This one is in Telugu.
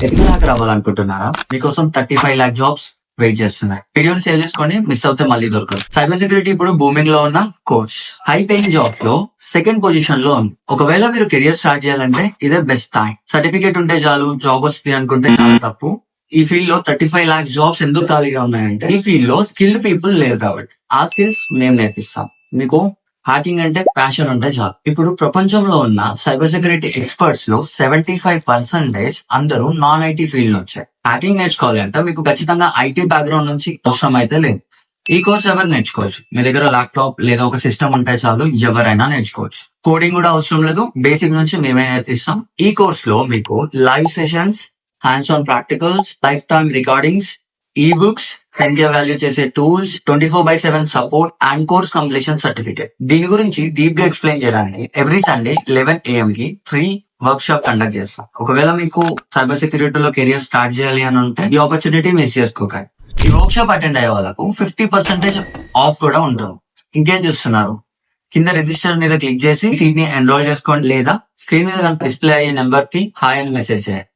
Ethical hacker అవ్వాలనుకుంటున్నారా? మీకోసం 35 lakh జాబ్స్ వెయిట్ చేస్తున్నాయి. వీడియోని సేవ్ చేసుకొని మిస్ అవుతే మళ్ళీ దొరకదు. సైబర్ సెక్యూరిటీ ఇప్పుడు బూమింగ్ లో ఉన్న కోర్స్, హై పేయింగ్ జాబ్స్ లో సెకండ్ పొజిషన్ లో ఉంది. ఒకవేళ మీరు కెరియర్ స్టార్ట్ చేయాలంటే ఇదే బెస్ట్ టైం. సర్టిఫికేట్ ఉంటే చాలు జాబ్ వస్తుంది అనుకుంటే చాలా తప్పు. ఈ ఫీల్డ్ లో 35 lakh జాబ్స్ ఎందుకు ఖాళీగా ఉన్నాయంటే ఈ ఫీల్డ్ లో స్కిల్డ్ పీపుల్ లేరు కాబట్టి. ఆ స్కిల్స్ మేము నేర్పిస్తాం. మీకు హ్యాకింగ్ అంటే ప్యాషన్ ఉంటే చాలు. ఇప్పుడు ప్రపంచంలో ఉన్న సైబర్ సెక్యూరిటీ ఎక్స్పర్ట్స్ లో 75% అందరూ నాన్ ఐటీ ఫీల్డ్ వచ్చాయి. హ్యాకింగ్ నేర్చుకోవాలి అంటే మీకు ఖచ్చితంగా ఐటీ బ్యాక్గ్రౌండ్ నుంచి అవసరం అయితే లేదు. ఈ కోర్స్ ఎవరు నేర్చుకోవచ్చు. మీ దగ్గర ల్యాప్టాప్ లేదా ఒక సిస్టమ్ ఉంటే చాలు, ఎవరైనా నేర్చుకోవచ్చు. కోడింగ్ కూడా అవసరం లేదు, బేసిక్ నుంచి మేమే నేర్పిస్తాం. ఈ కోర్స్ లో మీకు live sessions, hands on practicals, life time recordings, ఈ బుక్స్, 10K వాల్యూ చేసే tools, 24/7 support and course completion certificate. దీని గురించి డీప్ గా ఎక్స్ప్లెయిన్ చేయడానికి ఎవ్రీ సండే 11 AM కి ఫ్రీ వర్క్ షాప్ కండక్ట్ చేస్తాం. ఒకవేళ మీకు సైబర్ సెక్యూరిటీలో కెరియర్ స్టార్ట్ చేయాలి అని ఉంటే ఈ ఆపర్చునిటీ మిస్ చేసుకోకండి. ఈ వర్క్ షాప్ అటెండ్ అయ్యే వాళ్ళకు 50% ఆఫ్ కూడా ఉంటుంది. ఇంకేం చూస్తున్నారు? కింద రిజిస్టర్ మీద క్లిక్ చేసి సీట్ ని ఎన్రోల్ చేసుకోండి, లేదా స్క్రీన్ మీద డిస్ప్లే అయ్యే నెంబర్ కి హాయ్ అని మెసేజ్ చేయండి.